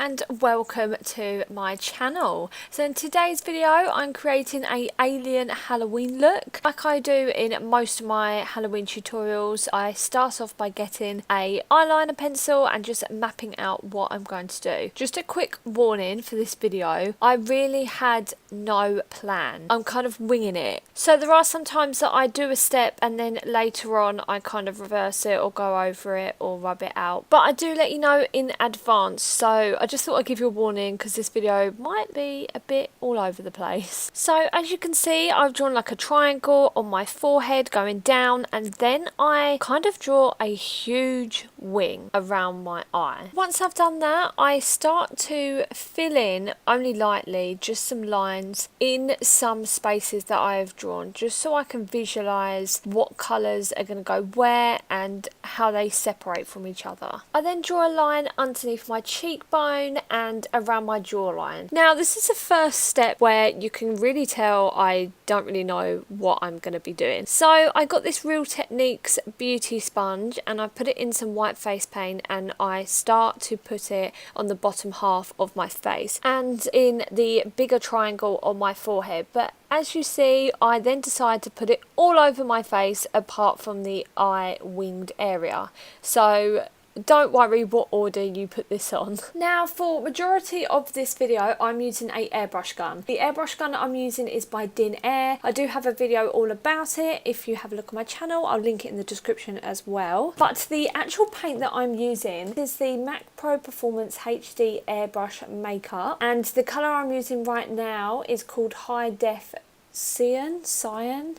and welcome to my channel. So in today's video I'm creating a alien Halloween look. Like I do in most of my Halloween tutorials, I start off by getting a eyeliner pencil and just mapping out what I'm going to do. Just a quick warning for this video, I really had no plan. I'm kind of winging it. So there are some times that I do a step and then later on I kind of reverse it or go over it or rub it out. But I do let you know in advance, so I just thought I'd give you a warning because this video might be a bit all over the place. So as you can see, I've drawn like a triangle on my forehead going down, and then I kind of draw a huge wing around my eye. Once I've done that, I start to fill in, only lightly, just some lines in some spaces that I have drawn, just so I can visualise what colours are going to go where and how they separate from each other. I then draw a line underneath my cheekbone and around my jawline. Now this is the first step where you can really tell I don't really know what I'm going to be doing. So I got this Real Techniques beauty sponge and I put it in some white face paint and I start to put it on the bottom half of my face and in the bigger triangle on my forehead. But as you see, I then decide to put it all over my face apart from the eye winged area. So don't worry what order you put this on. Now for majority of this video I'm using a airbrush gun. The airbrush gun I'm using is by DINAIR. I do have a video all about it. If you have a look on my channel, I'll link it in the description as well. But the actual paint that I'm using is the MAC Pro Performance HD Airbrush Makeup, and the colour I'm using right now is called High Def Cyan.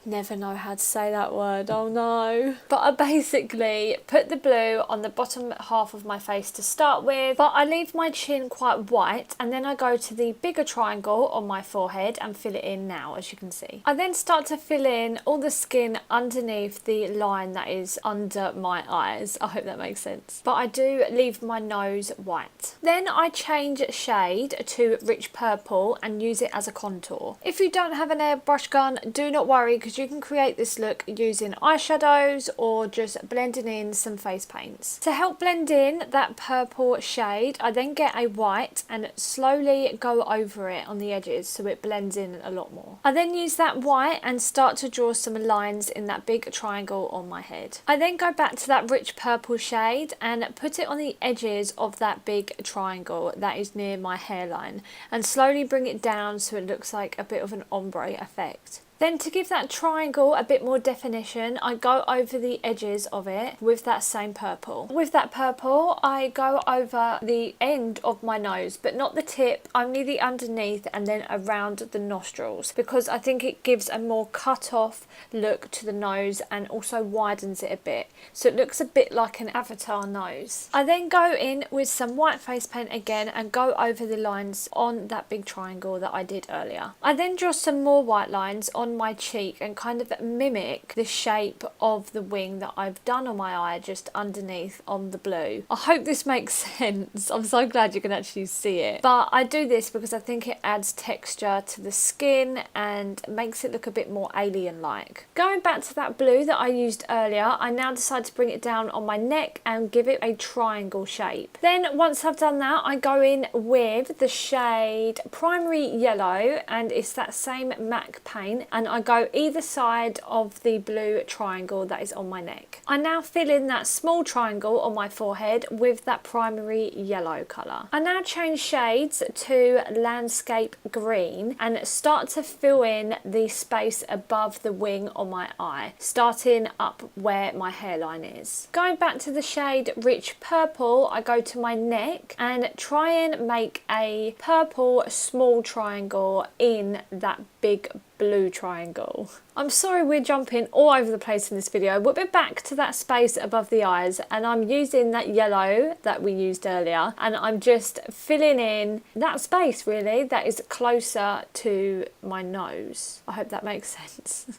Never know how to say that word, oh no. But I basically put the blue on the bottom half of my face to start with, but I leave my chin quite white and then I go to the bigger triangle on my forehead and fill it in now, as you can see. I then start to fill in all the skin underneath the line that is under my eyes. I hope that makes sense. But I do leave my nose white. Then I change shade to rich purple and use it as a contour. If you don't have an airbrush gun, do not worry, because you can create this look using eyeshadows or just blending in some face paints. To help blend in that purple shade, I then get a white and slowly go over it on the edges so it blends in a lot more. I then use that white and start to draw some lines in that big triangle on my head. I then go back to that rich purple shade and put it on the edges of that big triangle that is near my hairline and slowly bring it down so it looks like a bit of an ombre effect. Then to give that triangle a bit more definition, I go over the edges of it with that same purple. With that purple, I go over the end of my nose, but not the tip, only the underneath and then around the nostrils, because I think it gives a more cut off look to the nose and also widens it a bit. So it looks a bit like an avatar nose. I then go in with some white face paint again and go over the lines on that big triangle that I did earlier. I then draw some more white lines on my cheek and kind of mimic the shape of the wing that I've done on my eye just underneath on the blue. I hope this makes sense. I'm so glad you can actually see it. But I do this because I think it adds texture to the skin and makes it look a bit more alien-like. Going back to that blue that I used earlier, I now decide to bring it down on my neck and give it a triangle shape. Then once I've done that, I go in with the shade Primary Yellow, and it's that same MAC paint, and I go either side of the blue triangle that is on my neck. I now fill in that small triangle on my forehead with that primary yellow colour. I now change shades to Landscape Green and start to fill in the space above the wing on my eye, starting up where my hairline is. Going back to the shade Rich Purple, I go to my neck and try and make a purple small triangle in that big blue triangle. I'm sorry we're jumping all over the place in this video. We'll be back to that space above the eyes and I'm using that yellow that we used earlier and I'm just filling in that space really that is closer to my nose. I hope that makes sense.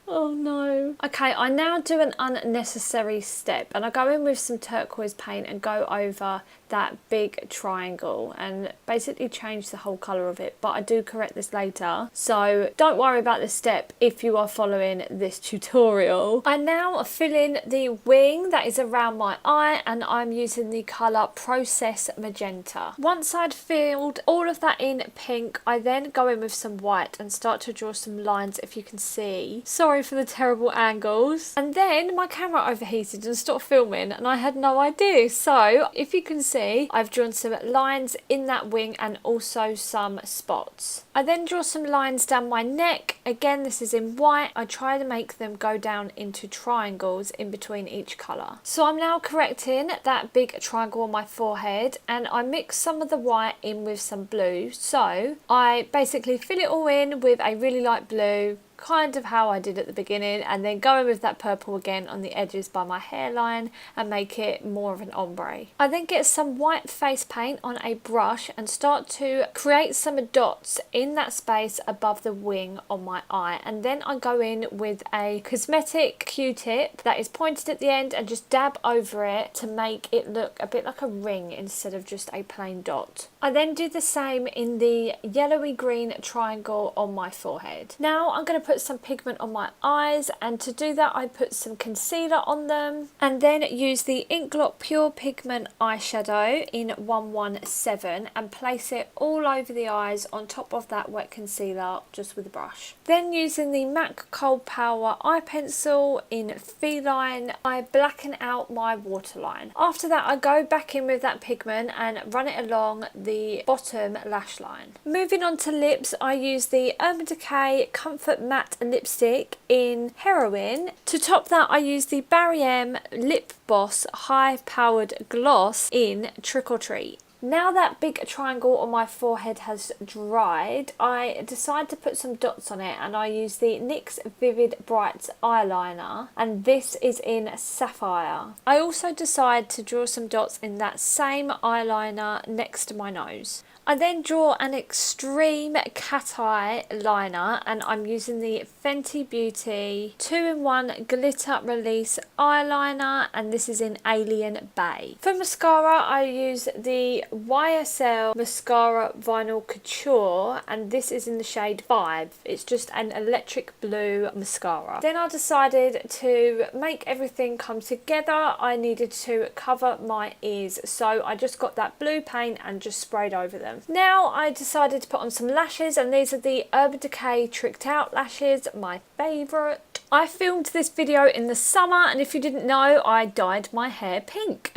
Oh no. Okay, I now do an unnecessary step and I go in with some turquoise paint and go over that big triangle and basically change the whole colour of it, but I do correct this later, so don't worry about this step if you are following this tutorial. I now fill in the wing that is around my eye, and I'm using the colour Process Magenta. Once I'd filled all of that in pink, I then go in with some white and start to draw some lines, if you can see. Sorry for the terrible angles. And then my camera overheated and stopped filming and I had no idea. So if you can see, I've drawn some lines in that wing and also some spots. I then draw some lines down my neck. Again, this is in white. I try to make them go down into triangles in between each colour. So I'm now correcting that big triangle on my forehead, and I mix some of the white in with some blue. So I basically fill it all in with a really light blue, kind of how I did at the beginning, and then go in with that purple again on the edges by my hairline and make it more of an ombre. I then get some white face paint on a brush and start to create some dots in that space above the wing on my eye, and then I go in with a cosmetic Q-tip that is pointed at the end and just dab over it to make it look a bit like a ring instead of just a plain dot. I then do the same in the yellowy green triangle on my forehead. Now I'm going to put some pigment on my eyes, and to do that I put some concealer on them and then use the INGLOT Pure Pigment eyeshadow in 117 and place it all over the eyes on top of that wet concealer just with a brush. Then using the MAC Kohl Power eye pencil in Feline, I blacken out my waterline. After that I go back in with that pigment and run it along the bottom lash line. Moving on to lips, I use the Urban Decay Comfort Matte lipstick in Heroine. To top that I use the Marianne Lip Boss High Powered Gloss in Trick or Treat. Now that big triangle on my forehead has dried, I decide to put some dots on it, and I use the NYX Vivid Brights eyeliner, and this is in Sapphire. I also decide to draw some dots in that same eyeliner next to my nose. I then draw an extreme cat eye liner, and I'm using the Fenty Beauty 2-in-1 Glitter Release eyeliner, and this is in Alien Bay. For mascara I use the YSL Mascara Vinyl Couture, and this is in the shade 5. It's just an electric blue mascara. Then I decided to make everything come together. I needed to cover my ears, so I just got that blue paint and just sprayed over them. Now I decided to put on some lashes, and these are the Urban Decay Tricked Out lashes, my favourite. I filmed this video in the summer, and if you didn't know, I dyed my hair pink.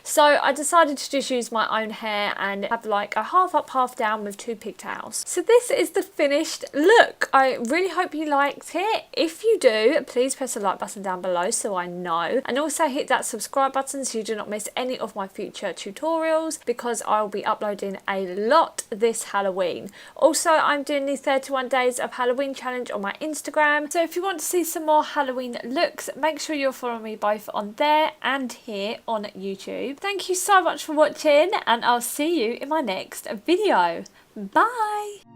So I decided to just use my own hair and have like a half up, half down with 2 pigtails. So this is the finished look. I really hope you liked it. If you do, please press the like button down below so I know, and also hit that subscribe button so you do not miss any of my future tutorials, because I will be uploading a lot this Halloween. Also, I'm doing the 31 days of Halloween challenge on my Instagram, so if you want to see some more Halloween looks, make sure you're following me both on there and here on YouTube. Thank you so much for watching, and I'll see you in my next video. Bye!